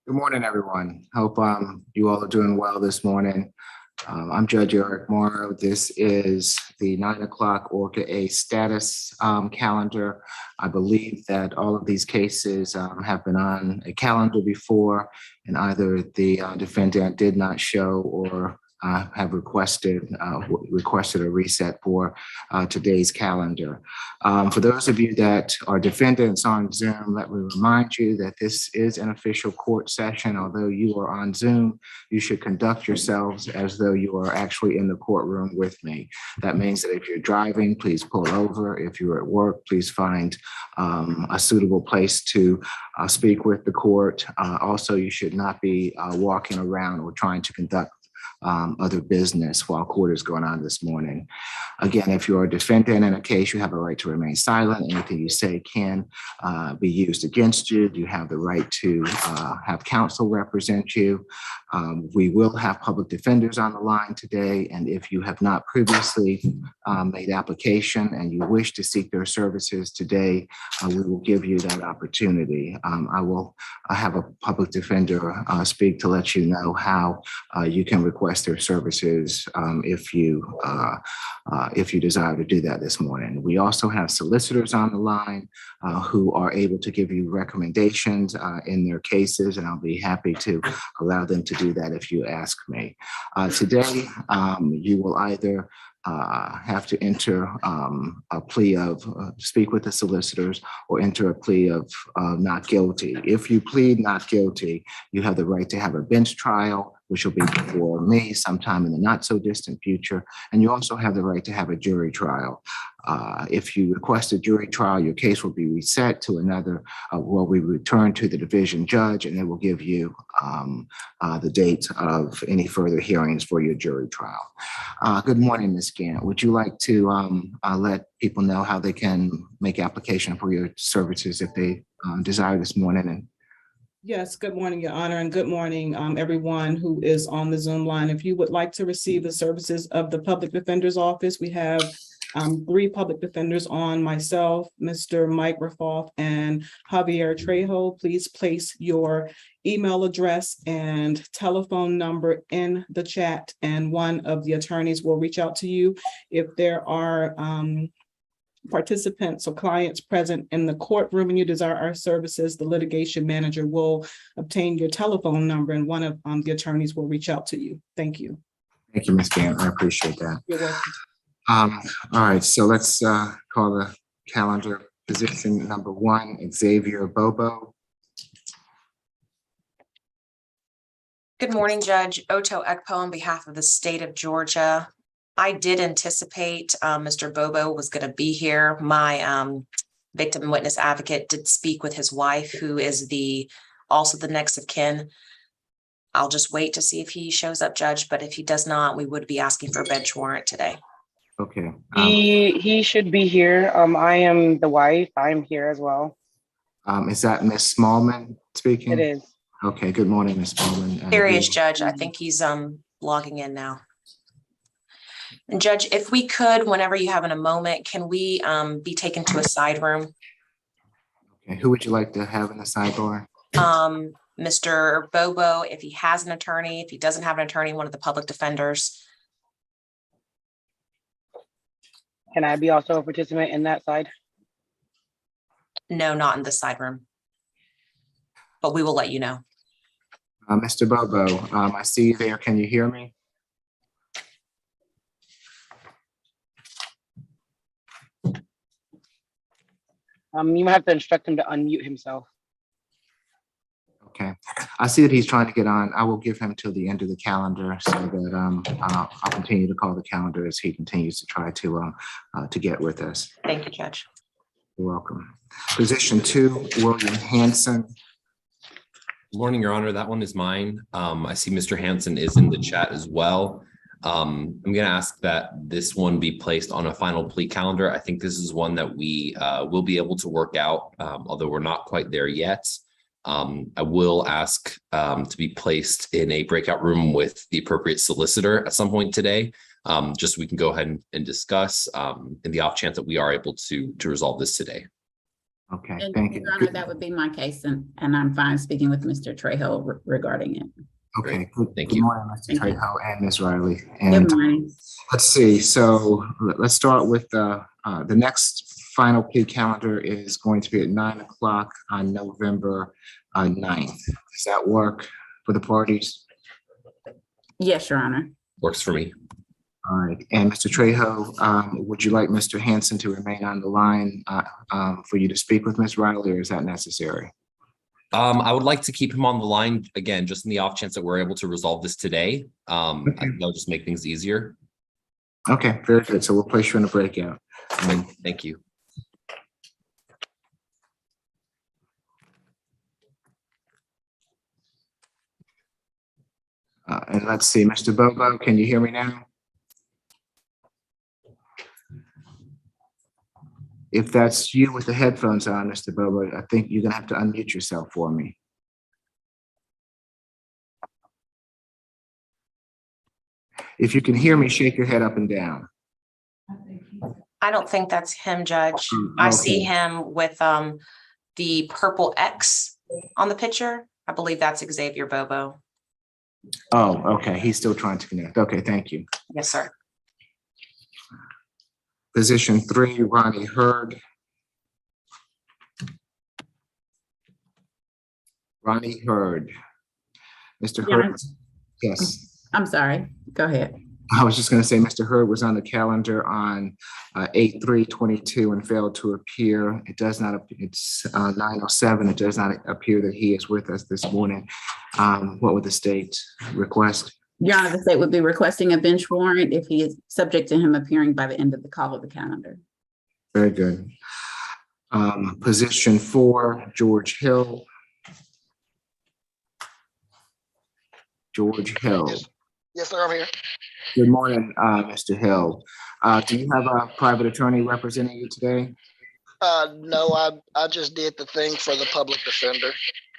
Good morning, everyone. Hope you all are doing well this morning. I'm Judge Eric Morrow. This is the 9 o'clock Orca A status calendar. I believe that all of these cases have been on a calendar before, and either the defendant did not show or have requested a reset for today's calendar. For those of you that are defendants on Zoom, let me remind you that this is an official court session. Although you are on Zoom, you should conduct yourselves as though you are actually in the courtroom with me. That means that if you're driving, please pull over. If you're at work, please find a suitable place to speak with the court. Also, you should not be walking around or trying to conduct other business while court is going on this morning. Again, if you're a defendant in a case, you have a right to remain silent. Anything you say can be used against you. You have the right to have counsel represent you. We will have public defenders on the line today, and if you have not previously made application and you wish to seek their services today, we will give you that opportunity. I will have a public defender speak to let you know how you can request their services if you desire to do that this morning. We also have solicitors on the line who are able to give you recommendations in their cases, and I'll be happy to allow them to do that if you ask me. Today, you will either have to enter a plea of speak with the solicitors or enter a plea of not guilty. If you plead not guilty, you have the right to have a bench trial, which will be before me sometime in the not so distant future. And you also have the right to have a jury trial. If you request a jury trial, your case will be reset to another, we return to the division judge, and it will give you the date of any further hearings for your jury trial. Good morning, Ms. Gant. Would you like to let people know how they can make application for your services if they desire this morning? Yes, good morning, Your Honor, and good morning, everyone who is on the Zoom line. If you would like to receive the services of the Public Defender's Office, we have 3 public defenders on: myself, Mr. Mike Raffoff, and Javier Trejo. Please place your email address and telephone number in the chat, and one of the attorneys will reach out to you. If there are participants or clients present in the courtroom and you desire our services, the litigation manager will obtain your telephone number, and one of the attorneys will reach out to you. Thank you. Thank you, Ms. Gant. I appreciate that. You're welcome. All right, so let's call the calendar. Position number 1, Xavier Bobo. Good morning, Judge. Oto Ekpo on behalf of the state of Georgia. I did anticipate Mr. Bobo was going to be here. My victim witness advocate did speak with his wife, who is also the next of kin. I'll just wait to see if he shows up, Judge, but if he does not, we would be asking for a bench warrant today. Okay. He should be here. I am the wife. I'm here as well. Is that Ms. Smallman speaking? It is. Okay, good morning, Ms. Smallman. There he is, Judge. I think he's logging in now. And Judge, if we could, whenever you have in a moment, can we be taken to a side room? Okay, who would you like to have in the sidebar? Mr. Bobo, if he has an attorney. If he doesn't have an attorney, one of the public defenders. Can I be also a participant in that side? No, not in this side room. But we will let you know. Mr. Bobo, I see you there. Can you hear me? You might have to instruct him to unmute himself. Okay, I see that he's trying to get on. I will give him till the end of the calendar so that I'll continue to call the calendar as he continues to try to get with us. Thank you, Judge. You're welcome. Position 2, William Hanson. Good morning, Your Honor. That one is mine. I see Mr. Hanson is in the chat as well. I'm going to ask that this one be placed on a final plea calendar. I think this is one that we will be able to work out, although we're not quite there yet. I will ask to be placed in a breakout room with the appropriate solicitor at some point today, just so we can go ahead and discuss in the off chance that we are able to resolve this today. Okay, And thank you. Your Honor, that would be my case, and I'm fine speaking with Mr. Trejo regarding it. Okay, Great. Thank good you. morning, Mr. Thank you. Trejo and Ms. Riley. Good And morning. let's see, so let's start with the next final plea calendar is going to be at 9 o'clock on November 9th. Does that work for the parties? Yes, Your Honor. Works for me. All right, and Mr. Trejo, would you like Mr. Hanson to remain on the line for you to speak with Ms. Riley, or is that necessary? I would like to keep him on the line again, just in the off chance that we're able to resolve this today. I think that'll just make things easier. Okay, very good. So we'll place you in a breakout. Thank you. And let's see, Mr. Bobo, can you hear me now? If that's you with the headphones on, Mr. Bobo, I think you're gonna have to unmute yourself for me. If you can hear me, shake your head up and down. I don't think that's him, Judge. I see Okay. him with the purple X on the picture. I believe that's Xavier Bobo. Oh, okay, he's still trying to connect. Okay, thank you. Yes, sir. Position 3, Ronnie Hurd. Ronnie Hurd. Mr. Your Hurd, Honor, yes. I'm sorry. Go ahead. I was just going to say, Mr. Hurd was on the calendar on 8/3/22 and failed to appear. It does not, it's 9:07. It does not appear that he is with us this morning. What would the state request? Your Honor, the state would be requesting a bench warrant if he is subject to him appearing by the end of the call of the calendar. Very good. Position 4, George Hill. George Hill. Yes, sir, I'm here. Good morning, Mr. Hill. Do you have a private attorney representing you today? No, I just did the thing for the public defender.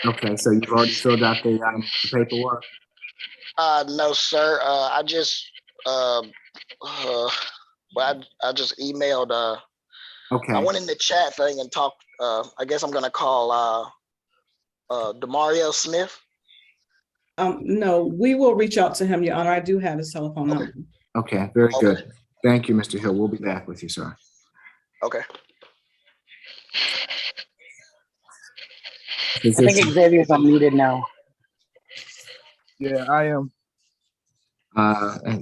Okay, so you've already filled out the paperwork? No, sir. I just I just emailed Okay, I went in the chat thing and talked. I guess I'm gonna call Demario Smith. No, we will reach out to him, Your Honor. I do have his telephone number. okay, very Okay. good. Thank you, Mr. Hill. We'll be back with you, sir. Okay. I think Xavier's unmuted now. Yeah, I am.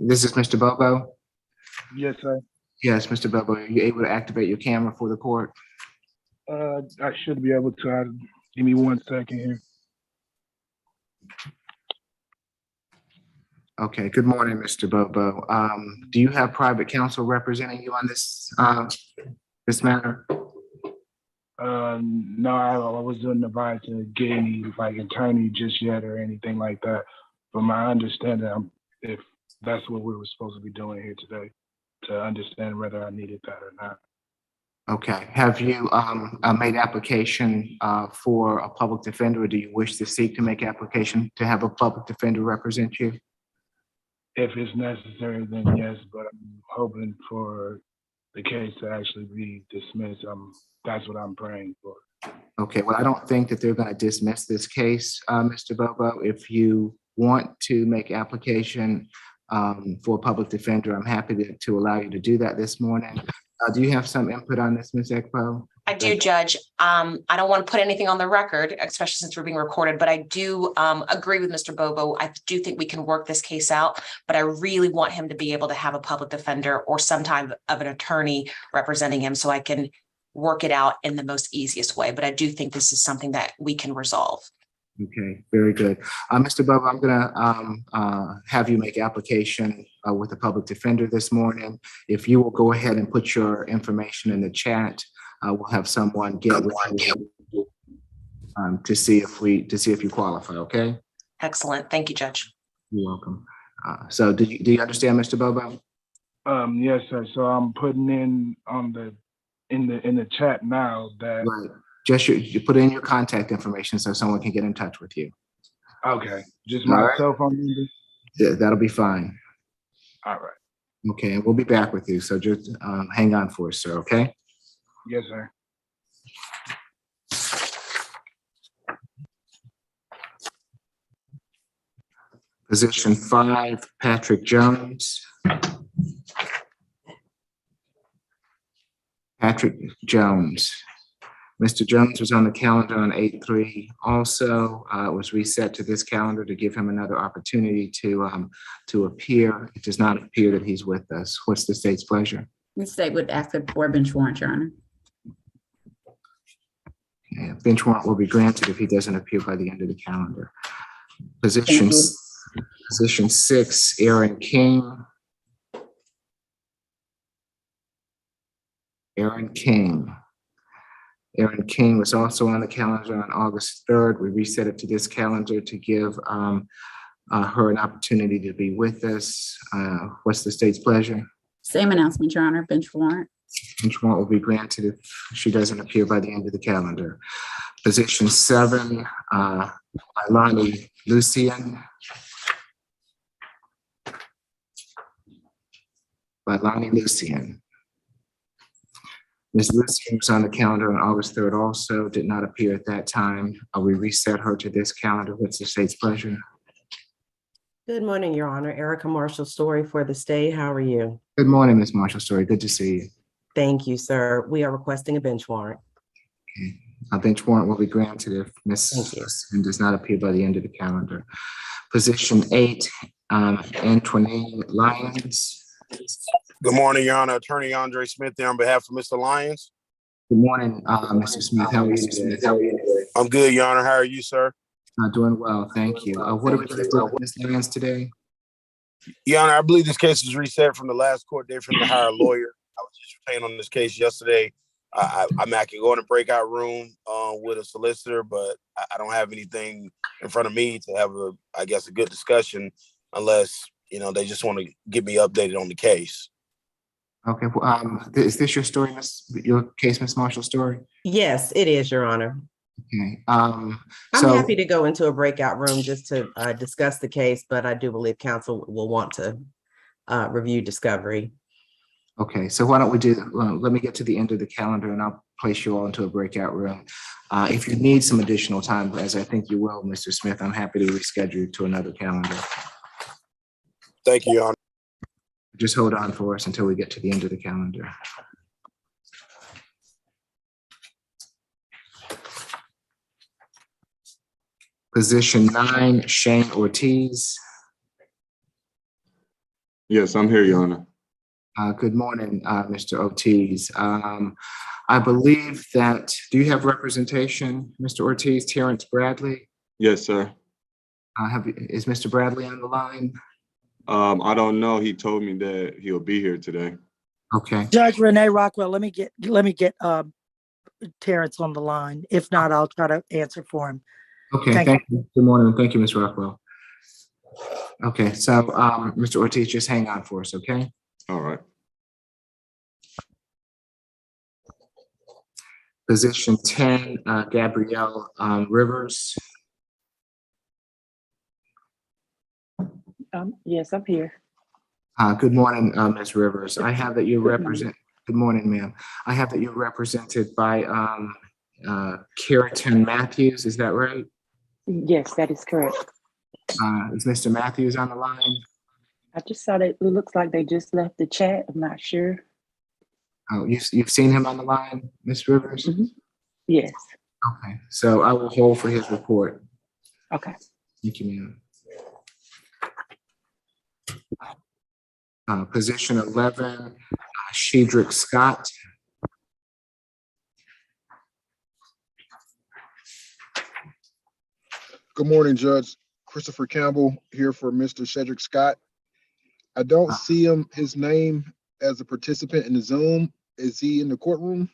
This is Mr. Bobo? Yes, sir. Yes, Mr. Bobo, are you able to activate your camera for the court? I should be able to. Give me 1 second here. Okay, good morning, Mr. Bobo. Do you have private counsel representing you on this matter? No, I wasn't advised to get any attorney just yet or anything like that. From my understanding, if that's what we were supposed to be doing here today, to understand whether I needed that or not. Okay, have you made application for a public defender, or do you wish to seek to make application to have a public defender represent you? If it's necessary, then yes, but I'm hoping for the case to actually be dismissed. That's what I'm praying for. Okay, well, I don't think that they're going to dismiss this case, Mr. Bobo. If you want to make application for a public defender, I'm happy to allow you to do that this morning. Do you have some input on this, Ms. Ekpo? I do, Judge. I don't want to put anything on the record, especially since we're being recorded, but I do agree with Mr. Bobo. I do think we can work this case out, but I really want him to be able to have a public defender or some type of an attorney representing him so I can work it out in the most easiest way. But I do think this is something that we can resolve. Okay, very good. Mr. Bobo, I'm gonna have you make application with the public defender this morning. If you will go ahead and put your information in the chat, we'll have someone get with you to see if you qualify, okay? Excellent. Thank you, Judge. You're welcome. So do you understand, Mr. Bobo? Yes, sir. So I'm putting in in the chat now that. Right. Just you put in your contact information so someone can get in touch with you. Okay, just All my right. cell phone number. Yeah, that'll be fine. All right. Okay, and we'll be back with you. So just hang on for us, sir, okay? Yes, sir. Position 5, Patrick Jones. Patrick Jones. Mr. Jones was on the calendar on 8/3 also. It was reset to this calendar to give him another opportunity to appear. It does not appear that he's with us. What's the state's pleasure? The state would ask for a bench warrant, Your Honor. Okay, a bench warrant will be granted if he doesn't appear by the end of the calendar. Thank Position 6, Aaron King. Aaron King. Aaron King was also on the calendar on August 3rd. We reset it to this calendar to give her an opportunity to be with us. What's the state's pleasure? Same announcement, Your Honor, bench warrant. Bench warrant will be granted if she doesn't appear by the end of the calendar. Position 7, Ilani Lucian. Ilani Lucian. Ms. Lucian was on the calendar on August 3rd also, did not appear at that time. We reset her to this calendar. What's the state's pleasure? Good morning, Your Honor. Erica Marshall Story for the state. How are you? Good morning, Ms. Marshall Story. Good to see you. Thank you, sir. We are requesting a bench warrant. Okay. A bench warrant will be granted if Ms. Thank you. Lucian does not appear by the end of the calendar. Position 8, Antoine Lyons. Good morning, Your Honor. Attorney Andre Smith here on behalf of Mr. Lyons. Good morning, Mr. Smith. How are you today? I'm good, Your Honor. How are you, sir? Doing well, thank you. What are we going to do with Ms. Lyons today? Your Honor, I believe this case was reset from the last court date for him to hire a lawyer. I was just retained on this case yesterday. I mean, I can go in a breakout room with a solicitor, but I don't have anything in front of me to have I guess, a good discussion unless, they just want to get me updated on the case. Okay, well, is this your story, your case, Ms. Marshall Story? Yes, it is, Your Honor. Okay. I'm happy to go into a breakout room just to discuss the case, but I do believe counsel will want to review discovery. Okay, so why don't we do, let me get to the end of the calendar and I'll place you all into a breakout room. If you need some additional time, as I think you will, Mr. Smith, I'm happy to reschedule you to another calendar. Thank you, Your Honor. Just hold on for us until we get to the end of the calendar. Position 9, Shane Ortiz. Yes, I'm here, Your Honor. Good morning, Mr. Ortiz. I believe that, do you have representation, Mr. Ortiz, Terrence Bradley? Yes, sir. Is Mr. Bradley on the line? I don't know. He told me that he'll be here today. Okay. Judge Renee Rockwell, let me get Terrence on the line. If not, I'll try to answer for him. Okay, thank you. Good morning. Thank you, Ms. Rockwell. Okay, so Mr. Ortiz, just hang on for us, okay? All right. Position 10, Gabrielle Rivers. Yes, I'm here. Good morning, Ms. Rivers. I have that you represent, good morning, ma'am. I have that you're represented by Keratin Matthews, is that right? Yes, that is correct. Is Mr. Matthews on the line? I just saw that it looks like they just left the chat. I'm not sure. Oh, you've seen him on the line, Ms. Rivers? Mm-hmm. Yes. Okay, so I will hold for his report. Okay. Thank you, ma'am. Position 11, Shedrick Scott. Good morning, Judge. Christopher Campbell here for Mr. Shedrick Scott. I don't see his name as a participant in the Zoom. Is he in the courtroom?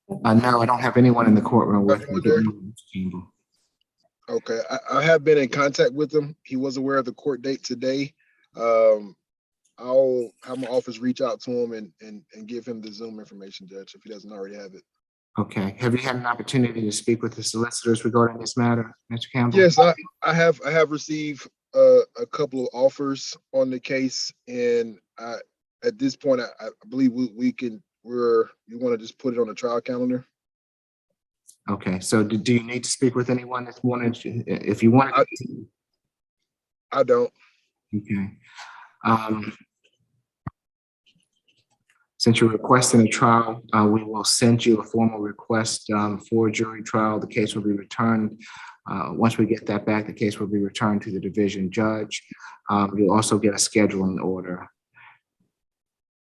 No, I don't have anyone in the courtroom with me. Okay, I have been in contact with him. He was aware of the court date today. I'll have my office reach out to him and give him the Zoom information, Judge, if he doesn't already have it. Okay, have you had an opportunity to speak with the solicitors regarding this matter, Mr. Campbell? Yes, I have received a couple of offers on the case, and at this point, I believe you want to just put it on the trial calendar. Okay, so do you need to speak with anyone this morning? If you want, I don't. Okay. Since you're requesting a trial, we will send you a formal request for a jury trial. The case will be returned. Once we get that back, the case will be returned to the division judge. You'll also get a scheduling order.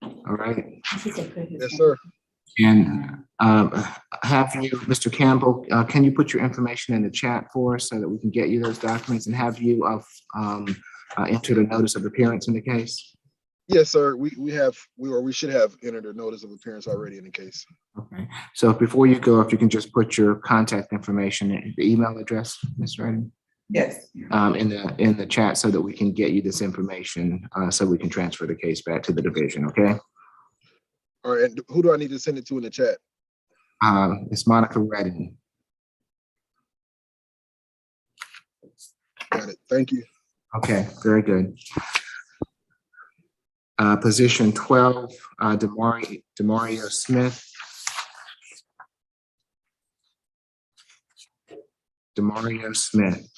All right. Yes, sir. And have you, Mr. Campbell, can you put your information in the chat for us so that we can get you those documents, and have you entered a notice of appearance in the case? Yes, sir. We should have entered a notice of appearance already in the case. Okay. So before you go, if you can just put your contact information, the email address, Ms. Redden? Yes. In the chat so that we can get you this information, so we can transfer the case back to the division, okay? All right, and who do I need to send it to in the chat? It's Monica Redden. Got it. Thank you. Okay, very good. Position 12, Demario Smith. Demario Smith.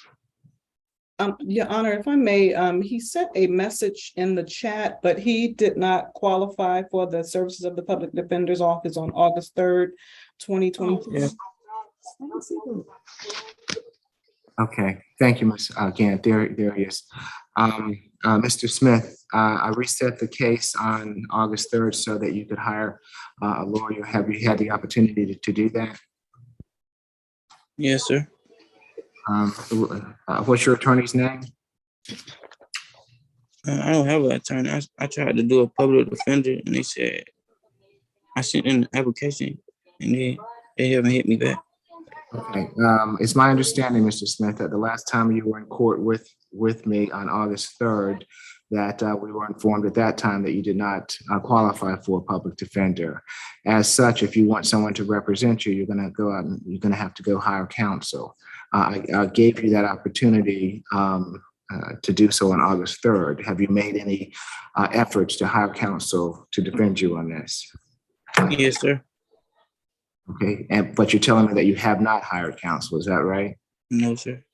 Your Honor, if I may, he sent a message in the chat, but he did not qualify for the services of the Public Defender's Office on August 3rd, 2022. Okay, thank you, Ms. Gant. There he is. Mr. Smith, I reset the case on August 3rd so that you could hire a lawyer. Have you had the opportunity to do that? Yes, sir. What's your attorney's name? I don't have an attorney. I tried to do a public defender, and they said I sent in the application, and they haven't hit me back. Okay. It's my understanding, Mr. Smith, that the last time you were in court with me on August 3rd, that we were informed at that time that you did not qualify for a public defender. As such, if you want someone to represent you, you're going to go out and you're going to have to go hire counsel. I gave you that opportunity to do so on August 3rd. Have you made any efforts to hire counsel to defend you on this? Yes, sir. Okay, but you're telling me that you have not hired counsel, is that right? No, sir.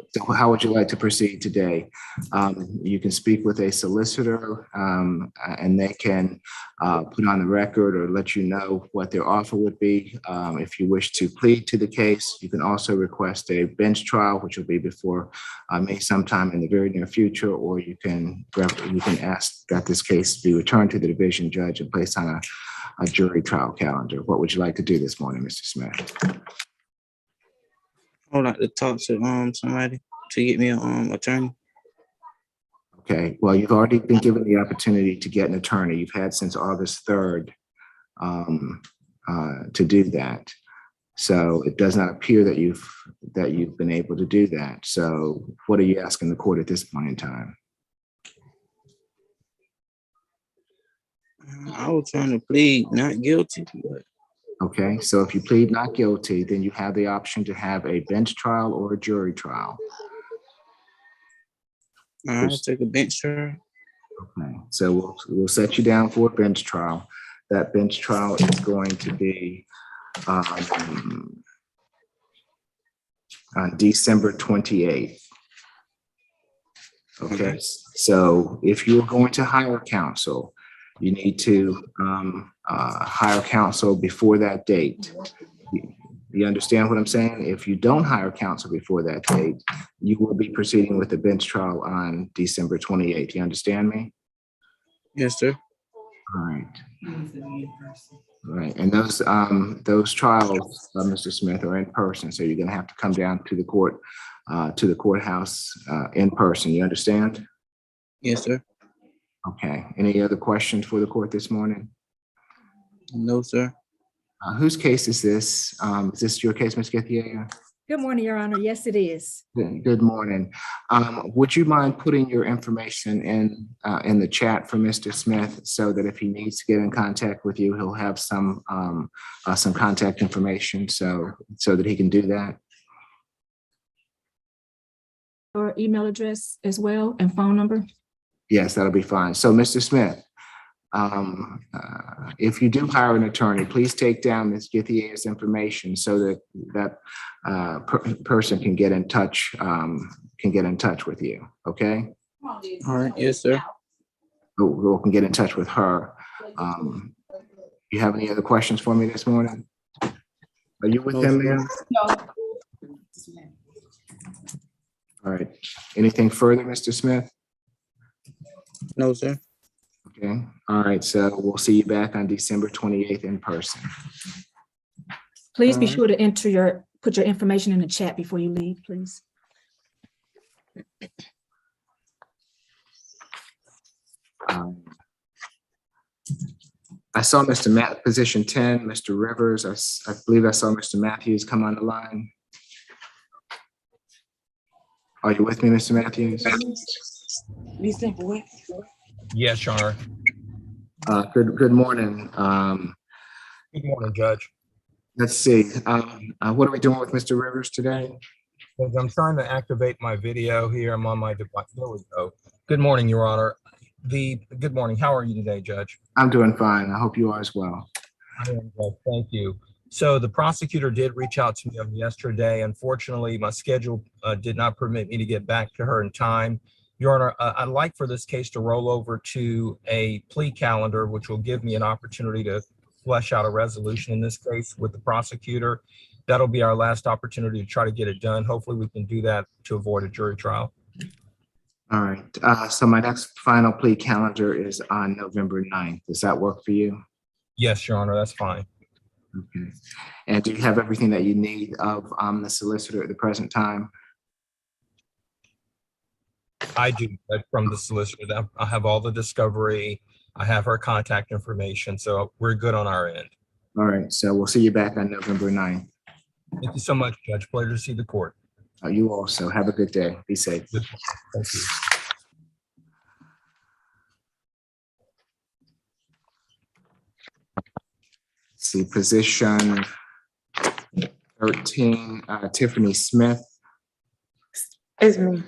So how would you like to proceed today? You can speak with a solicitor and they can put on the record or let you know what their offer would be. If you wish to plead to the case, you can also request a bench trial, which will be before me sometime in the very near future, or you can ask that this case be returned to the division judge and placed on a jury trial calendar. What would you like to do this morning, Mr. Smith? I would like to talk to somebody to get me an attorney. Okay, well, you've already been given the opportunity to get an attorney. You've had since August 3rd to do that. So it does not appear that you've been able to do that. So what are you asking the court at this point in time? I was trying to plead not guilty, but okay, so if you plead not guilty, then you have the option to have a bench trial or a jury trial. I'll take a bench trial. Okay, so we'll set you down for a bench trial. That bench trial is going to be on December 28th. Okay, so if you're going to hire counsel, you need to hire counsel before that date. You understand what I'm saying? If you don't hire counsel before that date, you will be proceeding with the bench trial on December 28th. You understand me? Yes, sir. All right. All right. And those trials, Mr. Smith, are in person. So you're going to have to come down to the courthouse in person. You understand? Yes, sir. Okay. Any other questions for the court this morning? No, sir. Whose case is this? Is this your case, Ms. Githia? Good morning, Your Honor. Yes, it is. Good morning. Would you mind putting your information in the chat for Mr. Smith so that if he needs to get in contact with you, he'll have some contact information so that he can do that? Or email address as well and phone number? Yes, that'll be fine. So, Mr. Smith, if you do hire an attorney, please take down Ms. Githia's information so that person can get in touch can get in touch with you, okay? All right, yes, sir. Who can get in touch with her. You have any other questions for me this morning? Are you with No, him, sir. ma'am? All right. Anything further, Mr. Smith? No, sir. Okay. All right. So we'll see you back on December 28th in person. Please be Alright. sure to put your information in the chat before you leave, please. I saw Mr. Matt, position 10, Mr. Rivers. I believe I saw Mr. Matthews come on the line. Are you with me, Mr. Matthews? Yes, Your Honor. Good morning. Good morning, Judge. Let's see. What are we doing with Mr. Rivers today? As I'm trying to activate my video here, I'm on my device. There we go. Good morning, Your Honor. Good morning. How are you today, Judge? I'm doing fine. I hope you are as well. I am well, thank you. So the prosecutor did reach out to me on yesterday. Unfortunately, my schedule did not permit me to get back to her in time. Your Honor, I'd like for this case to roll over to a plea calendar, which will give me an opportunity to flesh out a resolution in this case with the prosecutor. That'll be our last opportunity to try to get it done. Hopefully we can do that to avoid a jury trial. All right. So my next final plea calendar is on November 9th. Does that work for you? Yes, Your Honor, that's fine. Okay. And do you have everything that you need of the solicitor at the present time? I do, from the solicitor. I have all the discovery. I have her contact information, so we're good on our end. All right. So we'll see you back on November 9th. Thank you so much, Judge. Pleasure to see the court. You also have a good day. Be safe. Thank you. See position 13, Tiffany Smith. It's me.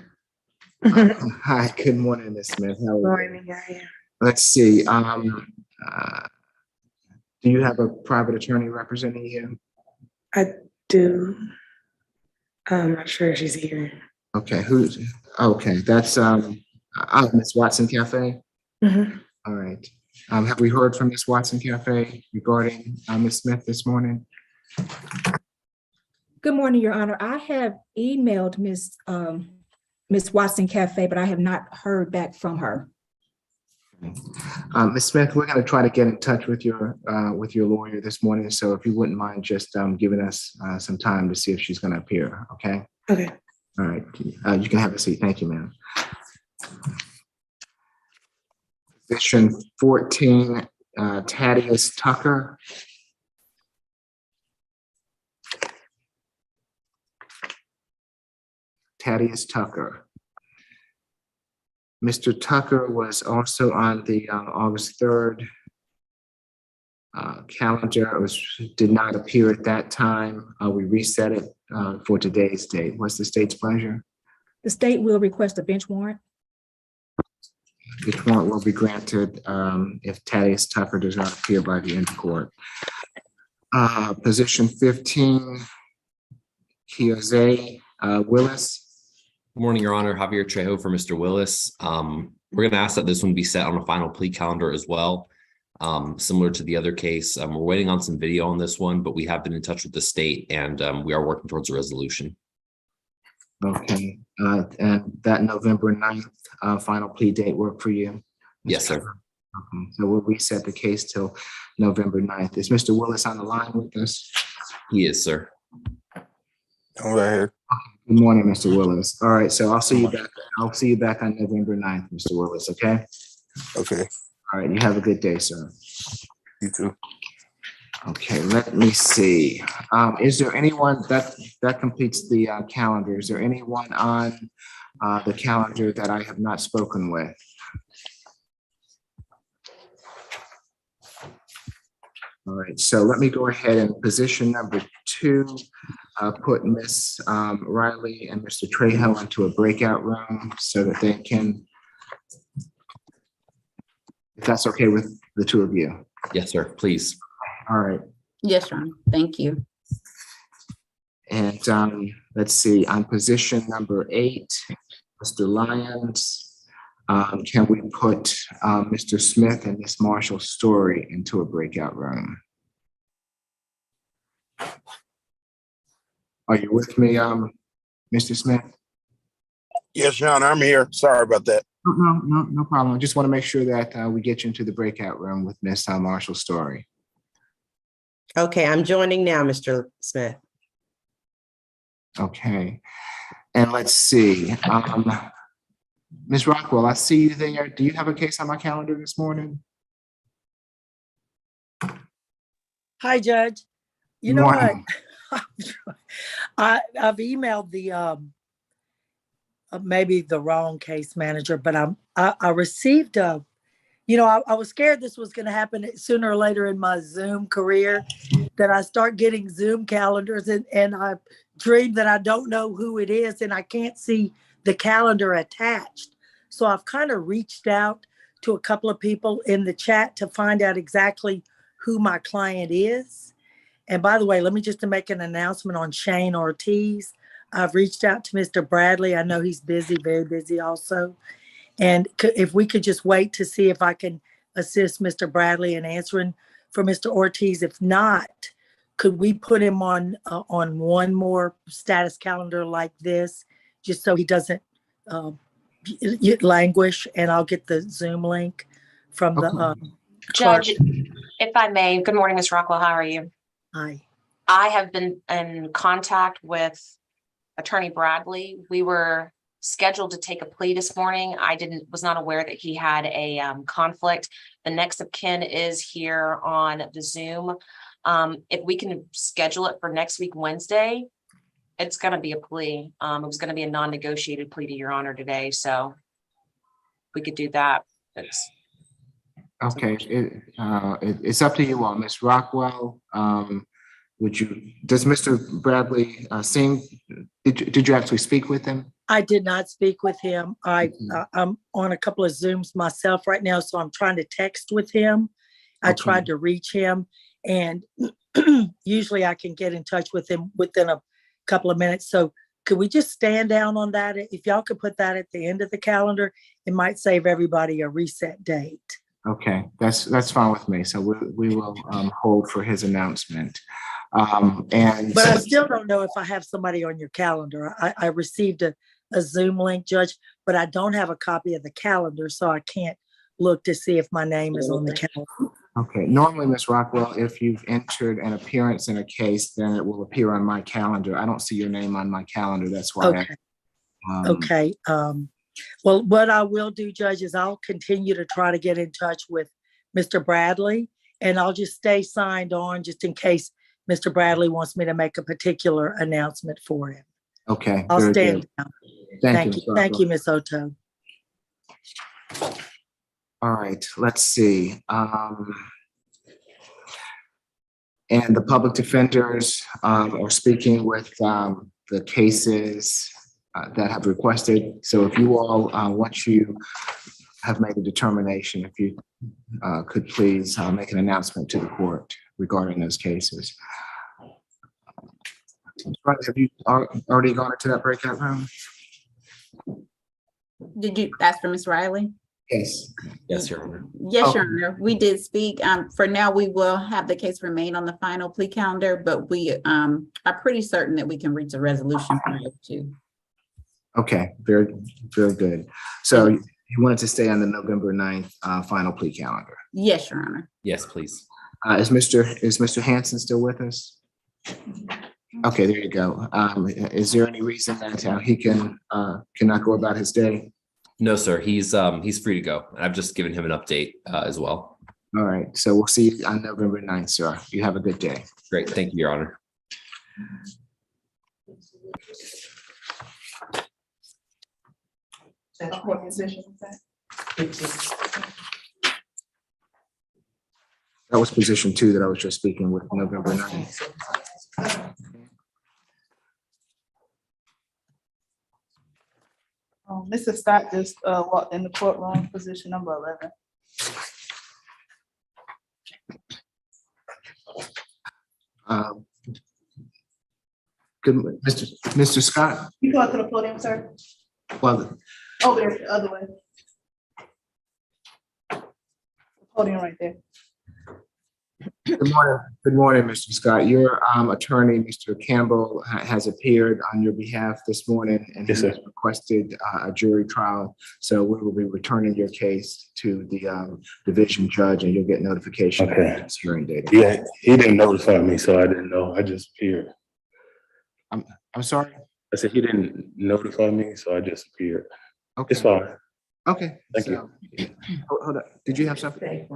Hi, good morning, Ms. Smith. How are you? Morning, how are you? Let's see. Do you have a private attorney representing you? I do. I'm not sure if she's here. Okay, okay, that's Miss Watson Cafe. Mhm. All right. Have we heard from Miss Watson Cafe regarding Miss Smith this morning? Good morning, Your Honor. I have emailed Miss Watson Cafe, but I have not heard back from her. Ms. Smith, we're going to try to get in touch with your lawyer this morning. So if you wouldn't mind just giving us some time to see if she's going to appear. Okay. Okay. All right. You can have a seat. Thank you, ma'am. Position 14, Thaddeus Tucker. Thaddeus Tucker. Mr. Tucker was also on the August 3rd calendar. Did not appear at that time. We reset it for today's date. What's the state's pleasure? The state will request a bench warrant. Bench warrant will be granted if Thaddeus Tucker does not appear by the end of court. Position 15, Kioze Willis. Good morning, Your Honor. Javier Trejo for Mr. Willis. We're going to ask that this one be set on a final plea calendar as well. Similar to the other case, we're waiting on some video on this one, but we have been in touch with the state and we are working towards a resolution. Okay. And that November 9th final plea date work for you? Yes, sir. Okay. So we'll reset the case till November 9th. Is Mr. Willis on the line with us? He is, sir. I'm right here. Good morning, Mr. Willis. All right, so I'll see you back. I'll see you back on November 9th, Mr. Willis, okay? Okay. All right, you have a good day, sir. You too. Okay, let me see. Is there anyone that completes the calendar? Is there anyone on the calendar that I have not spoken with? All right, so let me go ahead and position number 2, put Miss Riley and Mr. Trejo into a breakout room so that they can, if that's okay with the two of you. Yes, sir. Please. All right. Yes, Ron. Thank you. And let's see, on position number 8, Mr. Lyons, can we put Mr. Smith and Ms. Marshall Story into a breakout room? Are you with me, Mr. Smith? Yes, Your Honor, I'm here. Sorry about that. No problem. I just want to make sure that we get you into the breakout room with Ms. Marshall Story. Okay, I'm joining now, Mr. Smith. Okay. And let's see. Ms. Rockwell, I see you there. Do you have a case on my calendar this morning? Hi, Judge. You know what? Morning. I've emailed the maybe the wrong case manager, but I received a, I was scared this was going to happen sooner or later in my Zoom career, that I start getting Zoom calendars and I dream that I don't know who it is and I can't see the calendar attached. So I've kind of reached out to a couple of people in the chat to find out exactly who my client is. And by the way, let me just to make an announcement on Shane Ortiz. I've reached out to Mr. Bradley. I know he's busy, very busy also. And if we could just wait to see if I can assist Mr. Bradley in answering for Mr. Ortiz. If not, could we put him on one more status calendar like this, just so he doesn't languish, and I'll get the Zoom link from the clerk. Judge, if I may, good morning, Ms. Rockwell. How are you? Hi. I have been in contact with Attorney Bradley. We were scheduled to take a plea this morning. I was not aware that he had a conflict. The next of kin is here on the Zoom. If we can schedule it for next week, Wednesday, it's going to be a plea. It was going to be a non-negotiated plea to Your Honor today. So we could do that. Okay, it's up to you all. Ms. Rockwell, does Mr. Bradley did you actually speak with him? I did not speak with him. I'm on a couple of Zooms myself right now, so I'm trying to text with him. I tried to reach him, and usually I can get in touch with him within a couple of minutes. So could we just stand down on that? If y'all could put that at the end of the calendar, it might save everybody a reset date. Okay, that's fine with me. So we will hold for his announcement. But I still don't know if I have somebody on your calendar. I received a Zoom link, Judge, but I don't have a copy of the calendar, so I can't look to see if my name is on the calendar. Okay, normally, Ms. Rockwell, if you've entered an appearance in a case, then it will appear on my calendar. I don't see your name on my calendar. That's why. Okay. Well, what I will do, Judge, is I'll continue to try to get in touch with Mr. Bradley, and I'll just stay signed on just in case Mr. Bradley wants me to make a particular announcement for him. Okay. I'll very stand good. down. Thank you. Thank you, Ms. Oto. All right, let's see. And the public defenders are speaking with the cases that have requested. So if you all, once you have made a determination, if you could please make an announcement to the court regarding those cases. Right, have you already gone into that breakout room? Did you ask for Ms. Riley? Yes. Yes, Your Honor. Yes, Your Honor. We did speak. For now, we will have the case remain on the final plea calendar, but we are pretty certain that we can reach a resolution prior to. Okay, very, very good. So you wanted to stay on the November 9th final plea calendar? Yes, Your Honor. Yes, please. Is Mr. Hanson still with us? Okay, there you go. Is there any reason that he cannot go about his day? No, sir. He's free to go. I've just given him an update as well. All right. So we'll see you on November 9th, sir. You have a good day. Great. Thank you, Your Honor. What position is that? That was position 2 that I was just speaking with, November 9th. Mr. Scott just walked in the courtroom, position number 11. Good, Mr. Scott? You go to the podium, sir. Well, Over there, the other way. Podium right there. Good morning, Mr. Scott. Your attorney, Mr. Campbell, has appeared on your behalf this morning and Yes, has sir. requested a jury trial. So we will be returning your case to the division judge, and you'll get notification of Okay. this hearing date. Yeah, he didn't notify me, so I didn't know. I just appeared. I'm sorry? I said he didn't notify me, so I just appeared. Okay. It's fine. Okay. Thank you. Hold up. Did you have something?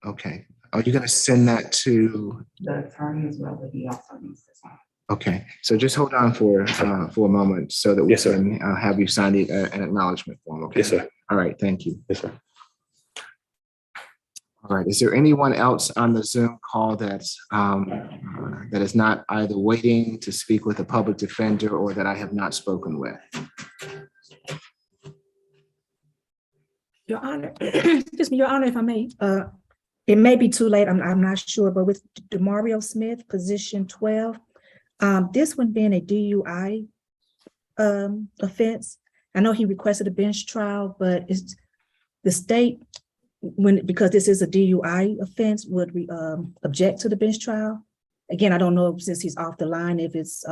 Okay. Are you going to send that to? The attorney as well, but he also needs to sign. Okay, so just hold on for a moment so that we Yes, sir. can have you sign an acknowledgement form. Okay. Yes, sir. All right. Thank you. Yes, sir. All right. Is there anyone else on the Zoom call that's that is not either waiting to speak with a public defender or that I have not spoken with? Your Honor, excuse me, Your Honor, if I may, it may be too late, I'm not sure, but with Demario Smith, position 12, this one being a DUI offense, I know he requested a bench trial, but it's the state, because this is a DUI offense, would we object to the bench trial? Again, I don't know since he's off the line, if it's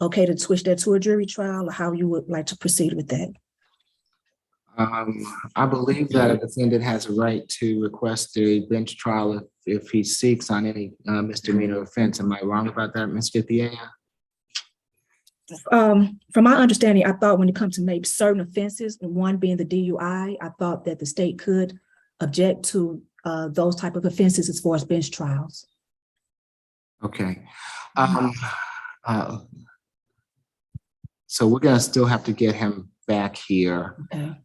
okay to switch that to a jury trial or how you would like to proceed with that. I believe that a defendant has a right to request a bench trial if he seeks on any misdemeanor offense. Am I wrong about that, Ms. Fithiea? From my understanding, I thought when it comes to maybe certain offenses, and one being the DUI, I thought that the state could object to those type of offenses as far as bench trials. Okay. So we're gonna still have to get him back here. Okay.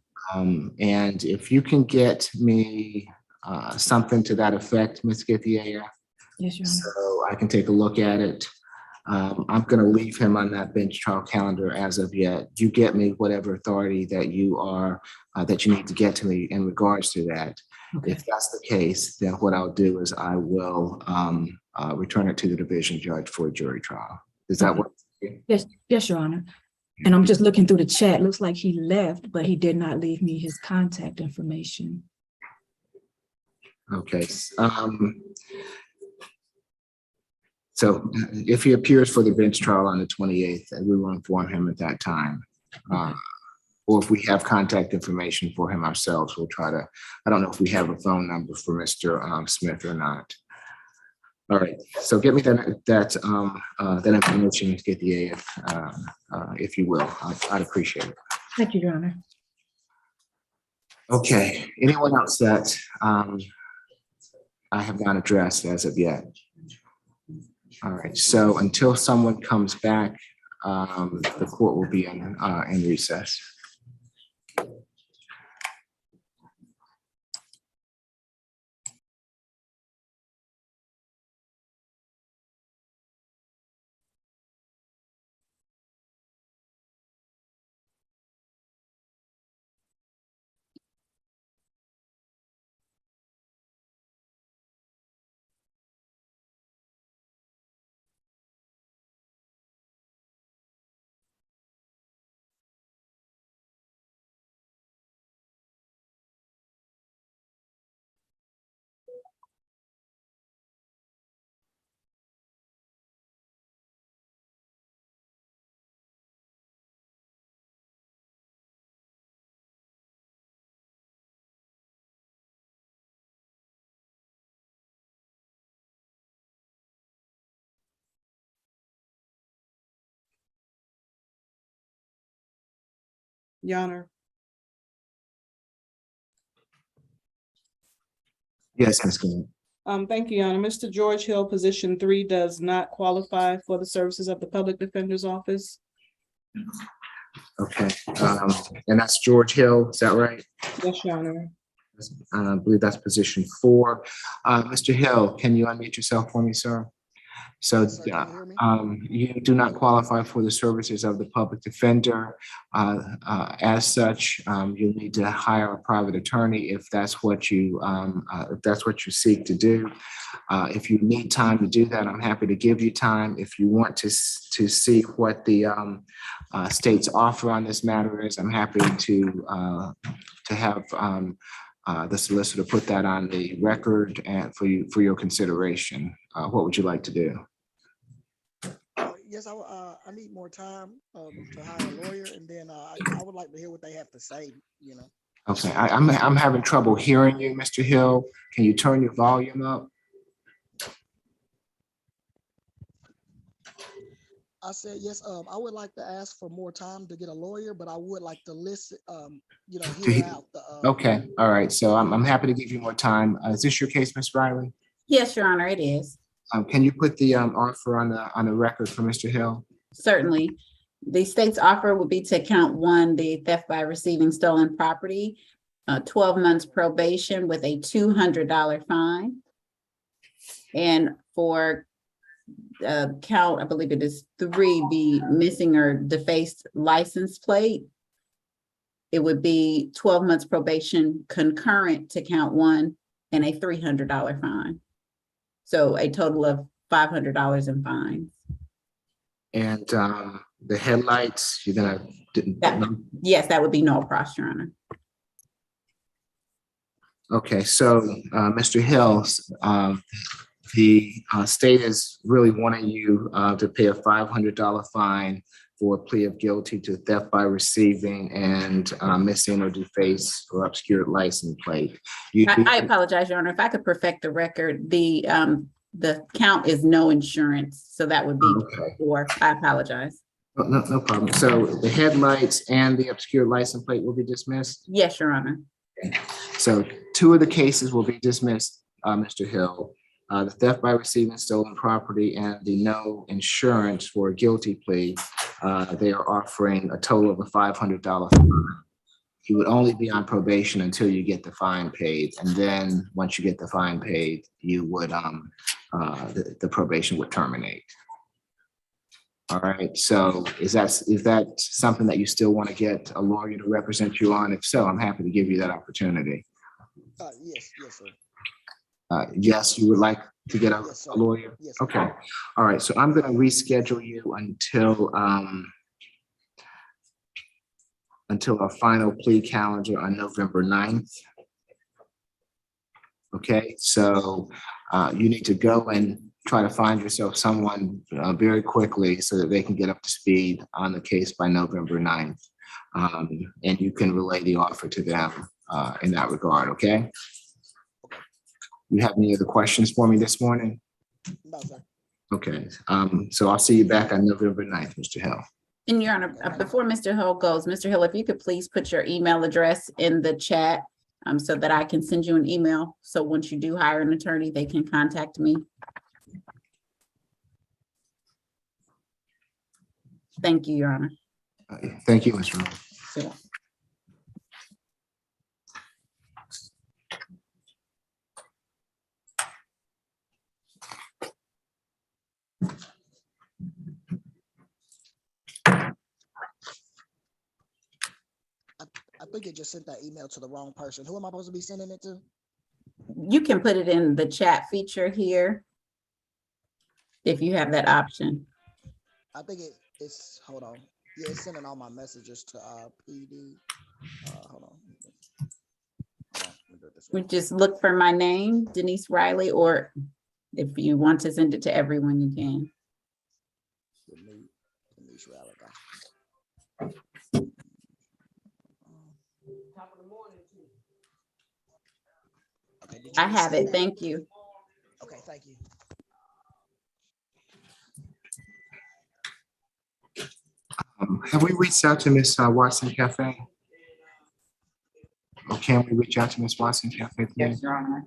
And if you can get me something to that effect, Ms. Fithiea, Yes, Your Honor. so I can take a look at it. I'm gonna leave him on that bench trial calendar as of yet. You get me whatever authority that you are, that you need to get to me in regards to that. Okay. If that's the case, then what I'll do is I will return it to the division judge for a jury trial. Does that work? Yes, yes, Your Honor. And I'm just looking through the chat. Looks like he left, but he did not leave me his contact information. Okay. So if he appears for the bench trial on the 28th, we will inform him at that time. Or if we have contact information for him ourselves, we'll try to, I don't know if we have a phone number for Mr. Smith or not. All right, so get me that information, get the AF, if you will. I'd appreciate it. Thank you, Your Honor. Okay, anyone else that I have not addressed as of yet? All right, so until someone comes back, the court will be in recess. Your Honor. Yes, Ms. Green. Thank you, Your Honor. Mr. George Hill, position 3, does not qualify for the services of the Public Defender's Office. Okay, and that's George Hill, is that right? Yes, Your Honor. I believe that's position 4. Mr. Hill, can you unmute yourself for me, sir? So Yes, sir. Can you hear me? you do not qualify for the services of the public defender. As such, you'll need to hire a private attorney if that's what you seek to do. If you need time to do that, I'm happy to give you time. If you want to see what the state's offer on this matter is, I'm happy to have the solicitor put that on the record and for your consideration. What would you like to do? Yes, I need more time to hire a lawyer, and then I would like to hear what they have to say, you know. Okay, I'm having trouble hearing you, Mr. Hill. Can you turn your volume up? I said, yes, I would like to ask for more time to get a lawyer, but I would like to listen, you know, hear out the. Okay, all right. So I'm happy to give you more time. Is this your case, Ms. Riley? Yes, Your Honor, it is. Can you put the offer on the record for Mr. Hill? Certainly. The state's offer would be to count one, the theft by receiving stolen property, 12 months probation with a $200 fine. And for count, I believe it is 3, the missing or defaced license plate, it would be 12 months probation concurrent to count 1 and a $300 fine. So a total of $500 in fines. And the headlights, you're gonna. Yes, that would be no cross, Your Honor. Okay, so Mr. Hill, the state is really wanting you to pay a $500 fine for a plea of guilty to theft by receiving and missing or defaced or obscured license plate. I apologize, Your Honor. If I could perfect the record, the count is no insurance, so that would be for. I apologize. No problem. So the headlights and the obscured license plate will be dismissed? Yes, Your Honor. Okay. So 2 of the cases will be dismissed, Mr. Hill. The theft by receiving stolen property and the no insurance for a guilty plea, they are offering a total of a $500 fine. You would only be on probation until you get the fine paid. And then once you get the fine paid, you would, the probation would terminate. All right, so is that something that you still want to get a lawyer to represent you on? If so, I'm happy to give you that opportunity. Yes, sir. Yes, you would like to get a lawyer? Yes, okay. All right, so I'm going to reschedule you until our final plea calendar on November 9th. Okay, so you need to go and try to find yourself someone very quickly so that they can get up to speed on the case by November 9th. And you can relay the offer to them in that regard, okay? You have any other questions for me this morning? No, sir. Okay, so I'll see you back on November 9th, Mr. Hill. And Your Honor, before Mr. Hill goes, Mr. Hill, if you could please put your email address in the chat so that I can send you an email. So once you do hire an attorney, they can contact me. Thank you, Your Honor. Thank you, Mr. Hill. Yeah. I think it just sent that email to the wrong person. Who am I supposed to be sending it to? You can put it in the chat feature here if you have that option. I think it's hold on. Yeah, it's sending all my messages to PD. Hold on. We just look for my name, Denise Riley, or if you want to send it to everyone, you can. Denise Riley. Okay, I have it. Thank you. Okay, thank you. Have we reached out to Miss Watson Cafe? Or can we reach out to Miss Watson Cafe, please? Yes, Your Honor.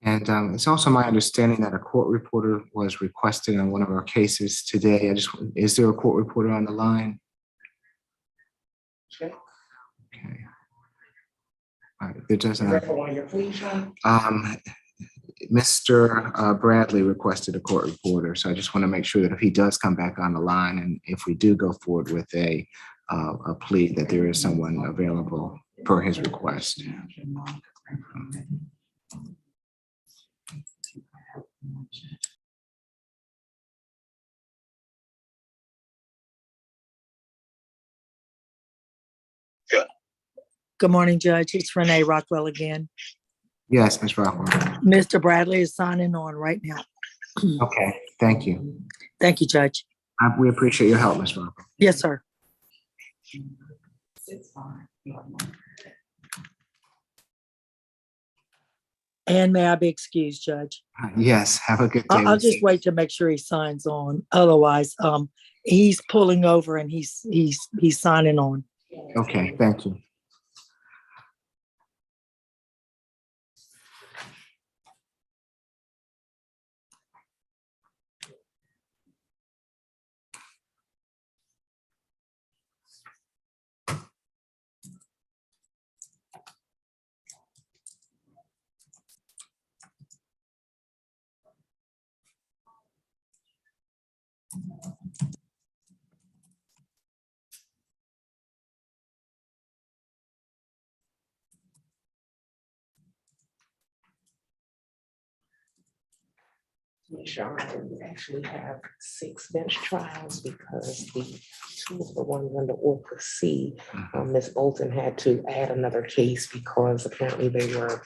And it's also my understanding that a court reporter was requested on one of our cases today. Is there a court reporter on the line? Okay. All right, if it doesn't. Mr. Bradley requested a court reporter, so I just want to make sure that if he does come back on the line, and if we do go forward with a plea, that there is someone available per his request. Good morning, Judge. It's Renee Rockwell again. Yes, Ms. Rockwell. Mr. Bradley is signing on right now. Okay, thank you. Thank you, Judge. We appreciate your help, Ms. Rockwell. Yes, sir. And may I be excused, Judge? Yes, have a good day. I'll just wait to make sure he signs on. Otherwise, he's pulling over and he's signing on. Okay, thank you. We actually have 6 bench trials because the 2 of the ones under Orca C, Ms. Bolton had to add another case because apparently there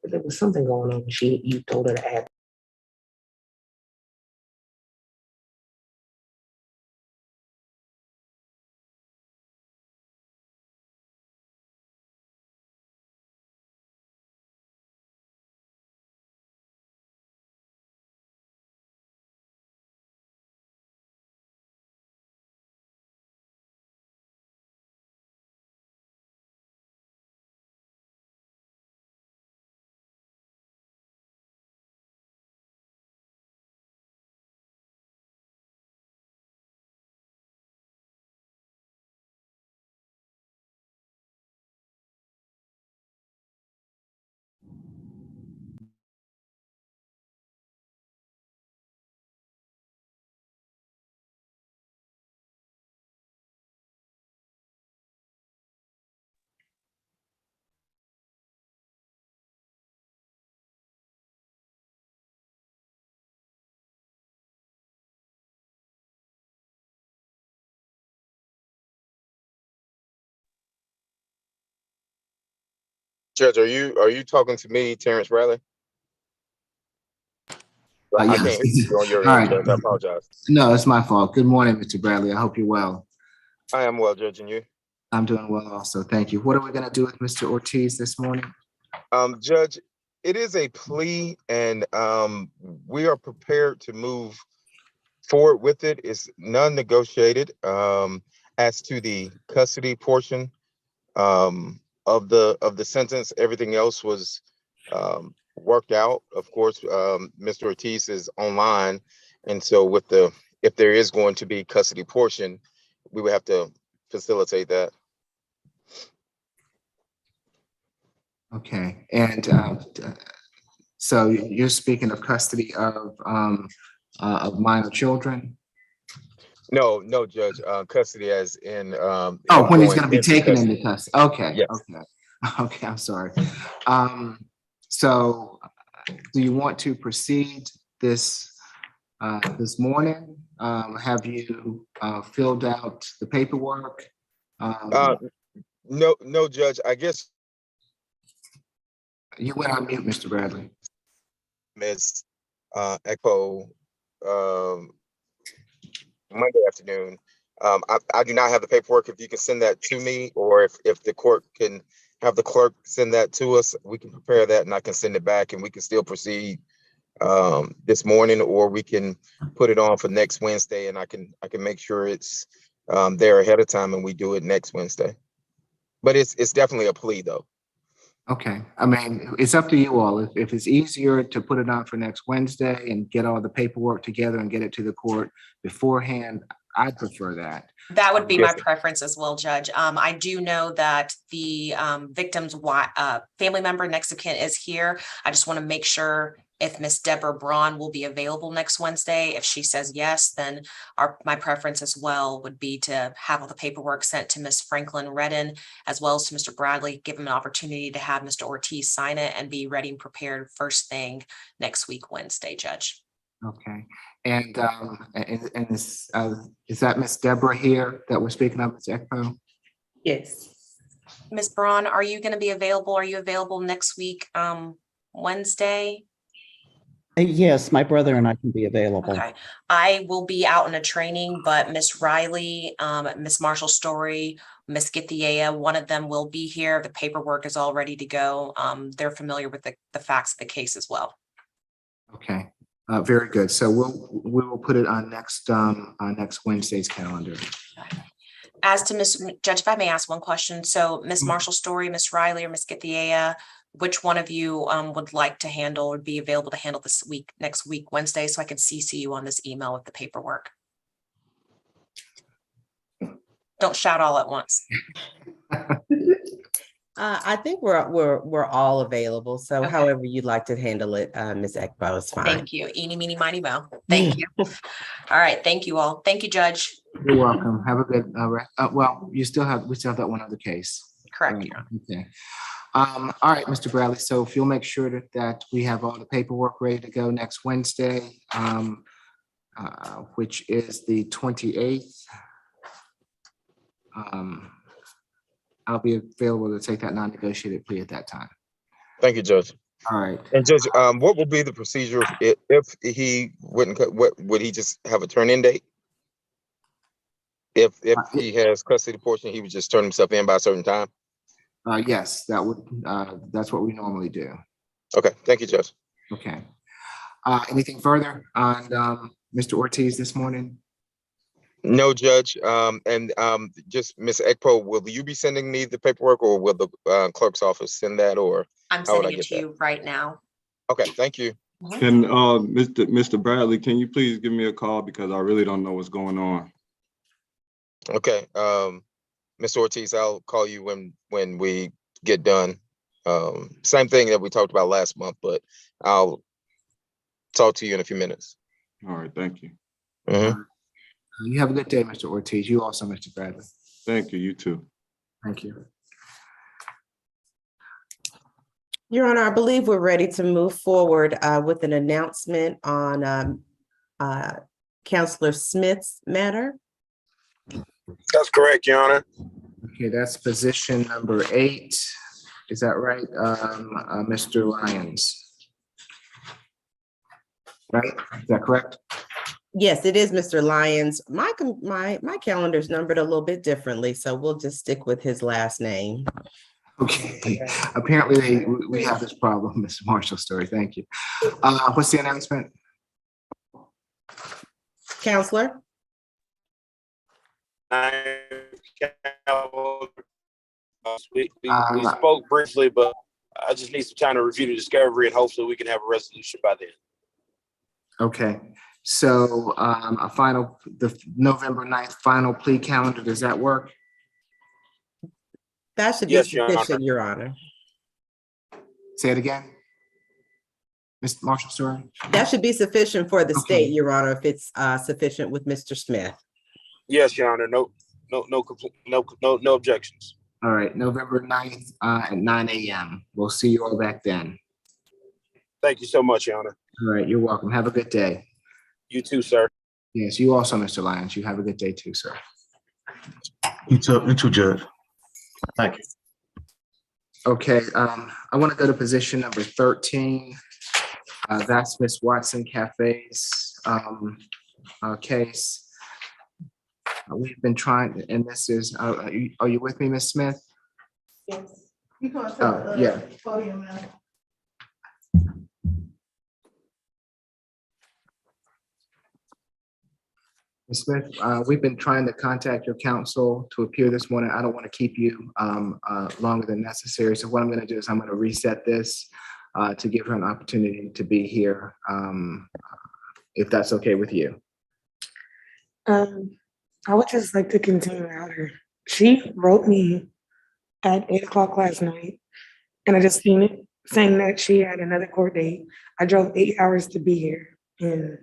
was something going on. You told her to add. Judge, are you talking to me, Terrence Bradley? I Yes. can't hear you on your All end, right. Judge. I apologize. No, it's my fault. Good morning, Mr. Bradley. I hope you're well. I am well, Judge, and you? I'm doing well also. Thank you. What are we going to do with Mr. Ortiz this morning? Judge, it is a plea, and we are prepared to move forward with it. It's non-negotiated. As to the custody portion of the sentence, everything else was worked out. Of course, Mr. Ortiz is online, and so if there is going to be custody portion, we would have to facilitate that. Okay. And so you're speaking of custody of minor children? No, Judge. Custody as in when he's going to be taken into custody. Okay. Yes. Okay. I'm sorry. So do you want to proceed this morning? Have you filled out the paperwork? No, Judge. I guess you went on mute, Mr. Bradley. Ms. Echo Monday afternoon. I do not have the paperwork. If you can send that to me, or if the court can have the clerk send that to us, we can prepare that and I can send it back and we can still proceed this morning, or we can put it on for next Wednesday and I can make sure it's there ahead of time and we do it next Wednesday. But it's definitely a plea though. Okay, I mean, it's up to you all. If it's easier to put it on for next Wednesday and get all the paperwork together and get it to the court beforehand, I'd prefer that. That would be my Yes, sir. preference as well, Judge. I do know that the victim's family member next of kin is here. I just want to make sure if Miss Deborah Braun will be available next Wednesday. If she says yes, then my preference as well would be to have all the paperwork sent to Miss Franklin Redden as well as to Mr. Bradley, give him an opportunity to have Mr. Ortiz sign it and be ready and prepared first thing next week, Wednesday, Judge. Okay, and is that Miss Deborah here that we're speaking of, Ms. Ekpo? Yes. Miss Braun, are you going to be available? Are you available next week, Wednesday? Yes, my brother and I can be available. Okay, I will be out in a training, but Miss Riley, Miss Marshall Story, Miss Githia, one of them will be here. The paperwork is all ready to go. They're familiar with the facts of the case as well. Okay, very good. So we will put it on next Wednesday's calendar. As to Miss Judge, if I may ask one question. So Miss Marshall Story, Miss Riley, or Miss Githia, which one of you would like to handle or be available to handle this week, next week, Wednesday, so I can CC you on this email with the paperwork? Don't shout all at once. I think we're all available. So Okay. however you'd like to handle it, Ms. Ekbo is fine. Thank you. Eeny, meeny, miny, mo. Thank you. All right. Thank you all. Thank you, Judge. You're welcome. Have a good rest. Well, we still have that one other case. Correct. Your Honor. Okay. All right, Mr. Bradley. So if you'll make sure that we have all the paperwork ready to go next Wednesday, which is the 28th. I'll be available to take that non-negotiated plea at that time. Thank you, Judge. All right. And Judge, what would be the procedure if he wouldn't, what would he just have a turn-in date? If he has custody portion, he would just turn himself in by a certain time? Yes, that's what we normally do. Okay, thank you, Judge. Okay. Anything further on Mr. Ortiz this morning? No, Judge. And just Ms. Ekpo, will you be sending me the paperwork, or will the clerk's office send that, or I'm how would I sending it get to you right now. Okay, thank you. And Mr. Bradley, can you please give me a call, because I really don't know what's going on. Okay, Mr. Ortiz, I'll call you when we get done. Same thing that we talked about last month, but I'll talk to you in a few minutes. All right, thank you. You have a good day, Mr. Ortiz. You also, Mr. Bradley. Thank you, you too. Thank you. Your Honor, I believe we're ready to move forward with an announcement on Counselor Smith's matter. That's correct, Your Honor. Okay, that's position number 8. Is that right, Mr. Lyons? Right? Is that correct? Yes, it is Mr. Lyons. My calendar's numbered a little bit differently, so we'll just stick with his last name. Okay. Apparently we have this problem, Mr. Marshall Story. Thank you. What's the announcement? Counselor? We spoke briefly, but I just need some time to review the discovery, and hopefully we can have a resolution by then. Okay, so the November 9th final plea calendar, does that work? That should be Yes, Your sufficient, Honor. Your Honor. Say it again. Mr. Marshall Story? That should be sufficient for the state, Your Honor, if it's sufficient with Mr. Smith. Yes, Your Honor. No objections. All right, November 9th at 9 a.m. We'll see you all back then. Thank you so much, Your Honor. All right, you're welcome. Have a good day. You too, sir. Yes, you also, Mr. Lyons. You have a good day too, sir. You too, Judge. Thank you. Okay, I want to go to position number 13. That's Miss Watson Cafe's case. We've been trying, and this is, are you with me, Ms. Smith? Yes. You can Yeah. podium now. Ms. Smith, we've been trying to contact your counsel to appear this morning. I don't want to keep you longer than necessary. So what I'm going to do is I'm going to reset this to give her an opportunity to be here, if that's okay with you. I would just like to continue without her. She wrote me at 8 o'clock last night, and I just seen it saying that she had another court date. I drove 8 hours to be here, and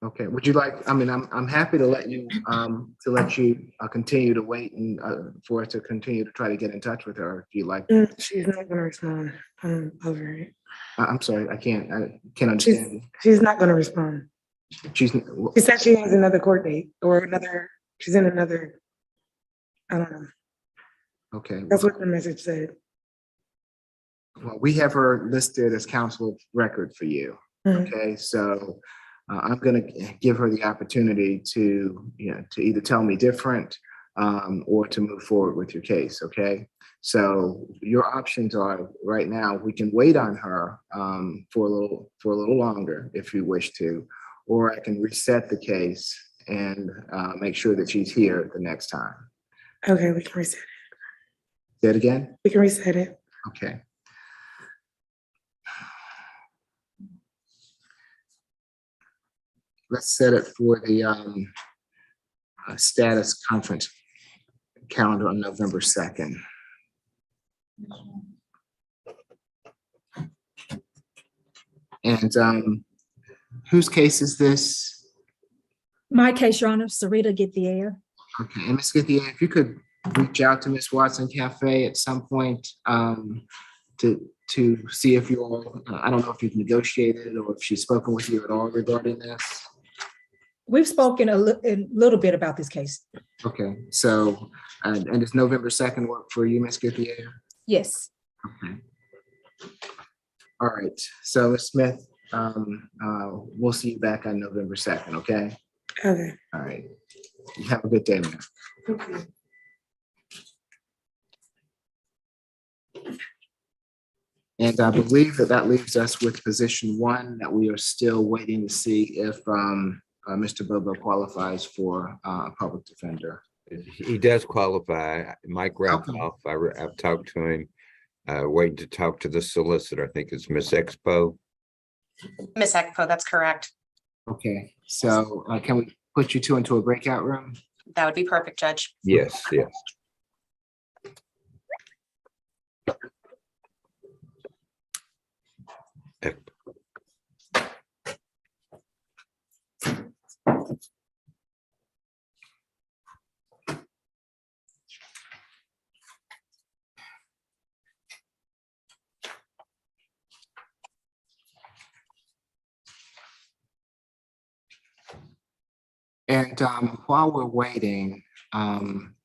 Okay, would you like, I mean, I'm happy to let you continue to wait and for us to continue to try to get in touch with her if you like. she's not gonna respond. I'm over it. I'm sorry, I can't understand you. She's not gonna respond. She's, She said she has another court date or she's in another, I don't know. okay. That's what the message said. Well, we have her listed as counsel of record for you. Mhm. Okay, so I'm gonna give her the opportunity to, to either tell me different or to move forward with your case, okay? So your options are, right now, we can wait on her for a little longer if you wish to, or I can reset the case and make sure that she's here the next time. Okay, we can reset it. Say it again? We can reset it. Okay. Let's set it for the status conference calendar on November 2nd. And whose case is this? My case, Your Honor, Sarita Gethier. Okay, and Ms. Gethier, if you could reach out to Ms. Watson Cafe at some point to see if you all, I don't know if you've negotiated or if she's spoken with you at all regarding this. We've spoken a little bit about this case. Okay, so, and does November 2nd work for you, Ms. Gethier? Yes. Okay. All right, so Ms. Smith, we'll see you back on November 2nd, okay? Okay. All right. You have a good day, man. Thank you. And I believe that leaves us with position one, that we are still waiting to see if Mr. Bobo qualifies for public defender. He does qualify. Mike Ralphoff, I've talked to him, waiting to talk to the solicitor. I think it's Miss Expo. Miss Ekpo, that's correct. Okay, so can we put you two into a breakout room? That would be perfect, Judge. Yes, yes. And while we're waiting,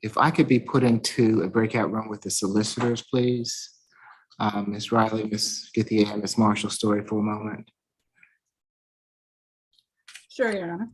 if I could be put into a breakout room with the solicitors, please. Ms. Riley, Ms. Gethier, and Ms. Marshall Story for a moment. Sure, Your Honor.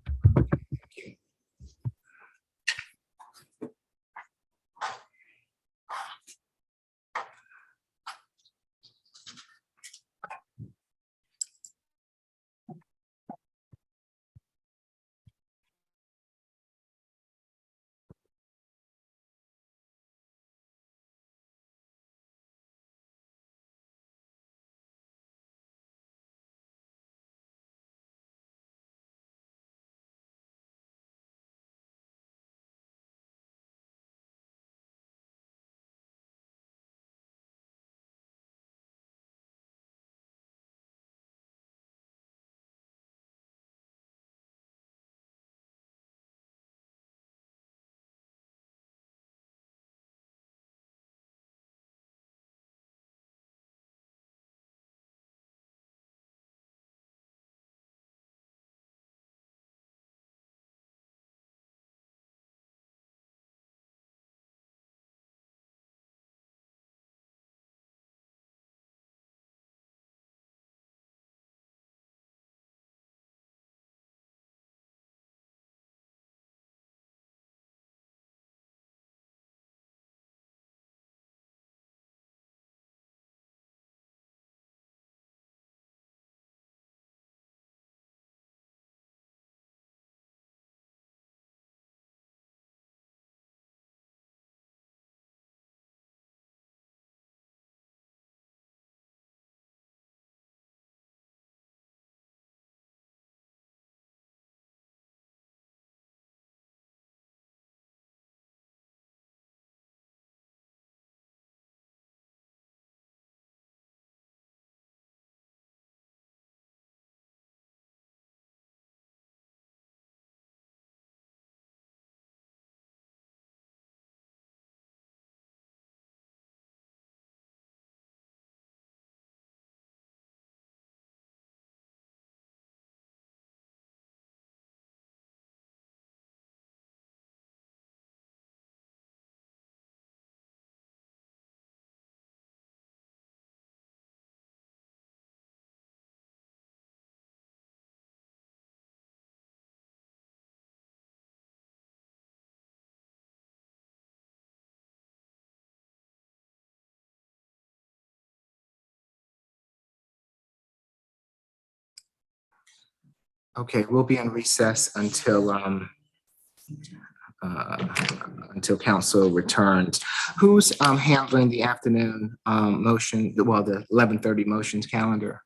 Okay, we'll be in recess until council returns. Who's handling the afternoon motion, well, the 11:30 motions calendar?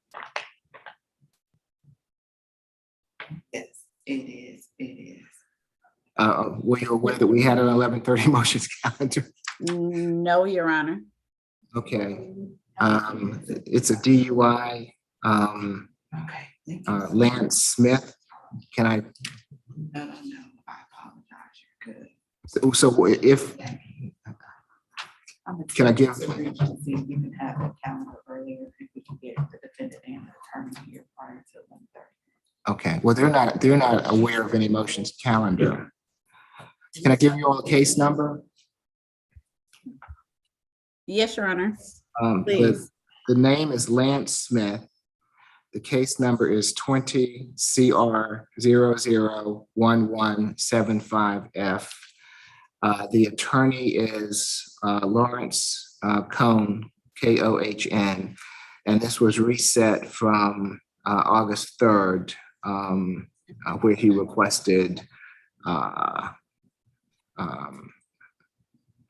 Yes, it is. It is. Were you aware that we had an 11:30 motions calendar? No, Your Honor. Okay, it's a DUI. Lance Smith, can I? No, I apologize. You're good. So if, can I give? See if you can have a calendar earlier, if we can get the defendant and the attorney here prior to 1:30. Okay, well, they're not aware of any motions calendar. Can I give you all a case number? Yes, Your Honor. Please. The name is Lance Smith. The case number is 20 CR 001175F. The attorney is Lawrence Cohn, Kohn, and this was reset from August 3rd, where he requested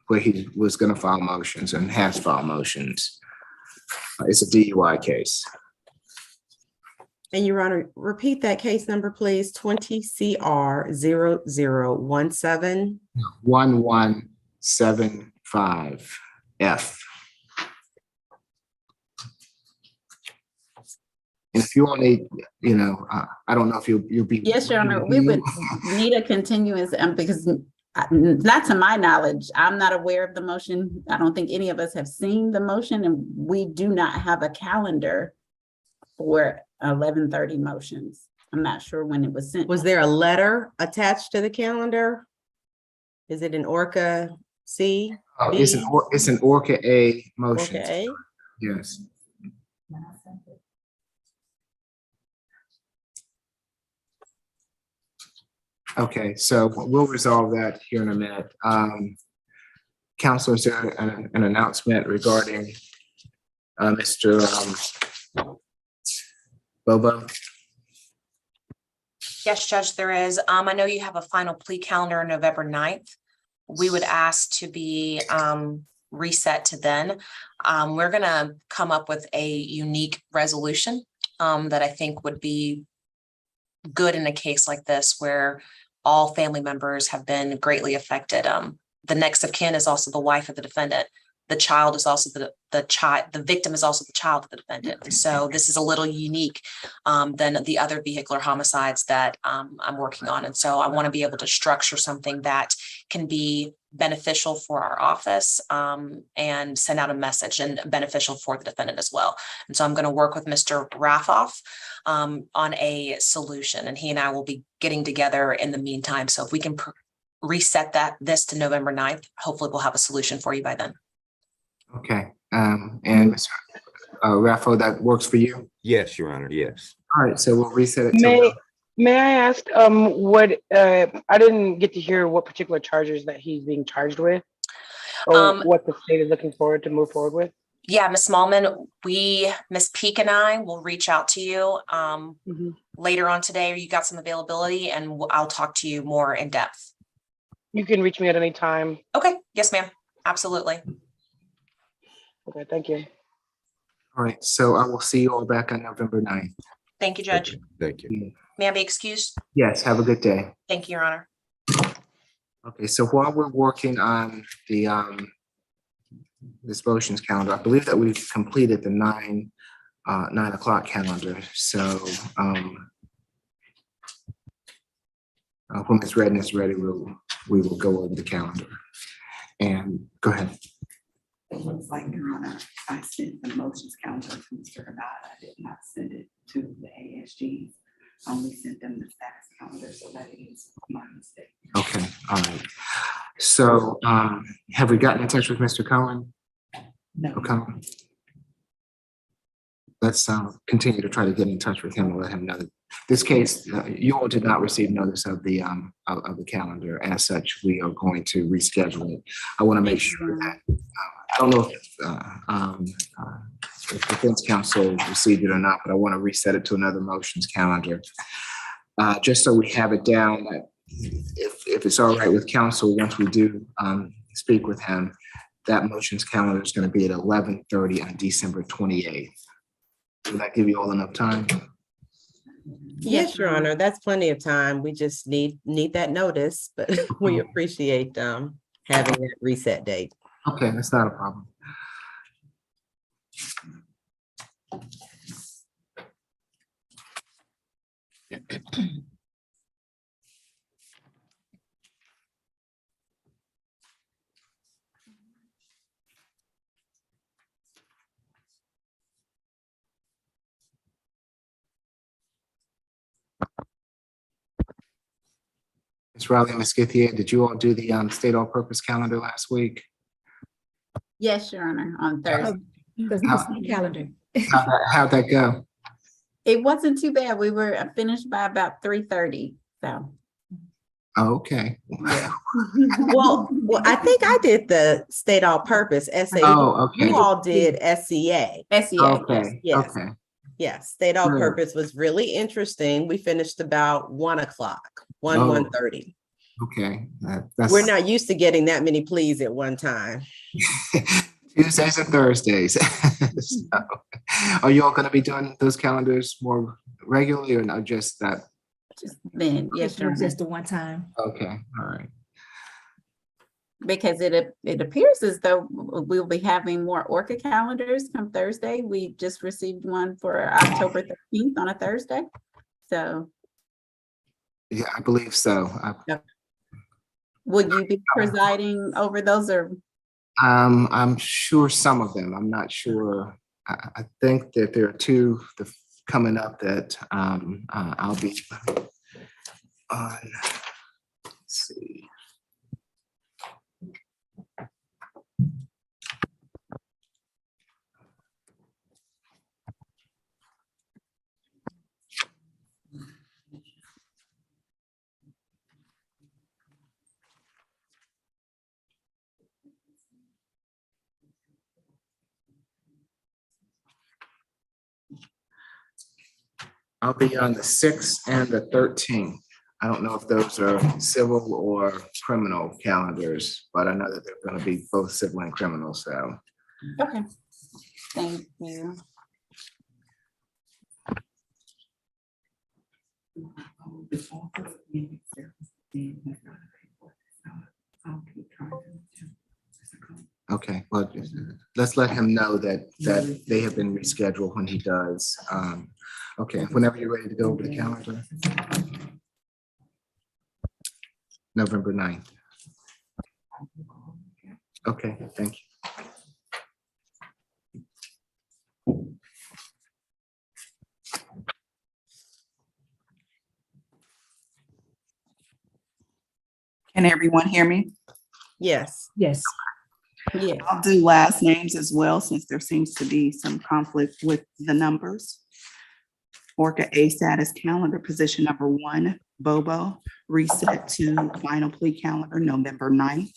where he was going to file motions and has filed motions. It's a DUI case. And Your Honor, repeat that case number, please. 20 CR 0017. 1175F. And if you want to, I don't know if you'll be. Yes, Your Honor, we would need a continuance because not to my knowledge, I'm not aware of the motion. I don't think any of us have seen the motion, and we do not have a calendar for 11:30 motions. I'm not sure when it was sent. Was there a letter attached to the calendar? Is it an Orca C? It's an Orca A motion. Orca A? Yes. Okay, so we'll resolve that here in a minute. Council, is there an announcement regarding Mr. Bobo? Yes, Judge, there is. I know you have a final plea calendar on November 9th. We would ask to be reset to then. We're going to come up with a unique resolution that I think would be good in a case like this where all family members have been greatly affected. The next of kin is also the wife of the defendant. The child is also the child. The victim is also the child of the defendant. So this is a little unique than the other vehicular homicides that I'm working on. And so I want to be able to structure something that can be beneficial for our office and send out a message and beneficial for the defendant as well. And so I'm going to work with Mr. Raffoff on a solution, and he and I will be getting together in the meantime. So if we can reset this to November 9th, hopefully we'll have a solution for you by then. Okay, and Mr. Raffo, that works for you? Yes, Your Honor, yes. All right, so we'll reset it to. May I ask what I didn't get to hear what particular charges that he's being charged with, or what the state is looking forward to move forward with? Yeah, Ms. Smallman, Ms. Peak and I will reach out to you later on today. You got some availability, and I'll talk to you more in depth. You can reach me at any time. Okay, yes, ma'am, absolutely. Okay, thank you. All right, so I will see you all back on November 9th. Thank you, Judge. Thank you. May I be excused? Yes, have a good day. Thank you, Your Honor. Okay, so while we're working on the this motions calendar, I believe that we've completed the 9 o'clock calendar. So when it's ready, we will go over the calendar. And go ahead. It looks like, Your Honor, I sent the motions calendar to Mr. Haddad. I did not send it to the ASGs. I only sent them the status calendar, so that is my mistake. Okay, all right. So have we gotten in touch with Mr. Cohen? No. Okay. Let's continue to try to get in touch with him and let him know that this case, you all did not receive notice of the calendar. As such, we are going to reschedule it. I want to make sure that I don't know if defense counsel received it or not, but I want to reset it to another motions calendar. just so we have it down, that if it's all right with council, once we do speak with him, that motions calendar is going to be at 11:30 on December 28th. Will that give you all enough time? Yes, Your Honor, that's plenty of time. We just need that notice, but we appreciate having that reset date. Okay, that's not a problem. Ms. Riley, Ms. Skithia, did you all do the state all-purpose calendar last week? Yes, Your Honor, on Thursday. Calendar. How'd that go? It wasn't too bad. We were finished by about 3:30, so. Oh, okay. Yeah. Well, I think I did the state all-purpose SA. Oh, okay. You all did SCA. Okay. Yes. Okay. Yes, state all-purpose was really interesting. We finished about 1:00, 1:30. Okay. That's We're not used to getting that many pleas at one time. Tuesdays and Thursdays. So, are you all going to be doing those calendars more regularly, or not just that? Just then, yes, Your Honor. Just the one time. Okay. All right. Because it appears as though we'll be having more Orca calendars come Thursday. We just received one for October 13th on a Thursday. So. Yeah, I believe so. Would you be presiding over those, or? I'm sure some of them. I'm not sure. I think that there are two coming up that I'll be on. Let's see. I'll be on the 6th and the 13th. I don't know if those are civil or criminal calendars, but I know that they're going to be both civil and criminal. So. Okay. Thank you. Okay, well, let's let him know that they have been rescheduled when he does. Okay, whenever you're ready to go over the calendar. November 9th. Okay, thank you. Can everyone hear me? Yes. Yes. Yeah. I'll do last names as well, since there seems to be some conflict with the numbers. Orca A status calendar, position number 1, Bobo, reset to final plea calendar, November 9th.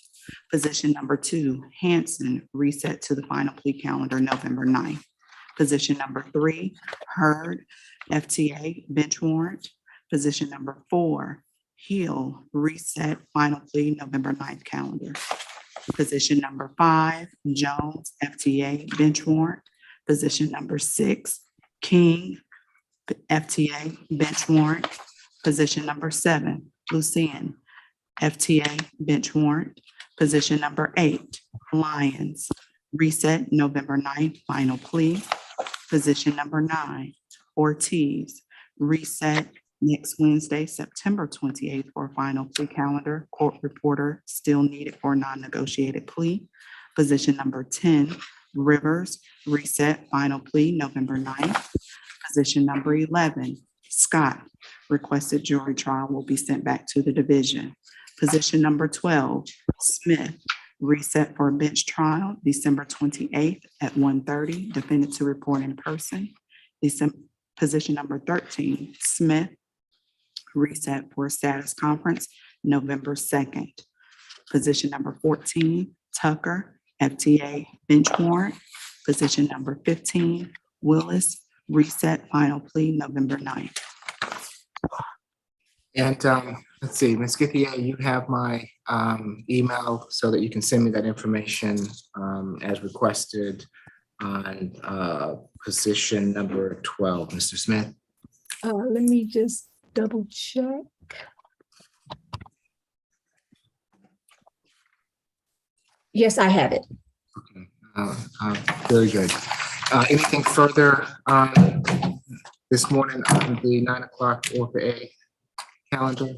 Position number 2, Hanson, reset to the final plea calendar, November 9th. Position number 3, Hurd, FTA, bench warrant. Position number 4, Hill, reset, final plea, November 9th calendar. Position number 5, Jones, FTA, bench warrant. Position number 6, King, FTA, bench warrant. Position number 7, Lucien, FTA, bench warrant. Position number 8, Lyons, reset, November 9th, final plea. Position number 9, Ortiz, reset, next Wednesday, September 28th for a final plea calendar. Court reporter still needed for a non-negotiated plea. Position number 10, Rivers, reset, final plea, November 9th. Position number 11, Scott, requested jury trial will be sent back to the division. Position number 12, Smith, reset for a bench trial, December 28th at 1:30, defendant to report in person. Position number 13, Smith, reset for a status conference, November 2nd. Position number 14, Tucker, FTA, bench warrant. Position number 15, Willis, reset, final plea, November 9th. And let's see, Ms. Githia, you have my email so that you can send me that information as requested on position number 12. Mr. Smith? Let me just double check. Yes, I have it. Very good. Anything further this morning on the 9 o'clock Orca A calendar?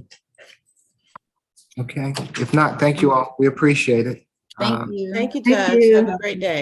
Okay, if not, thank you all. We appreciate it. Thank you. Thank you, Thank Judge. you. Have a great day.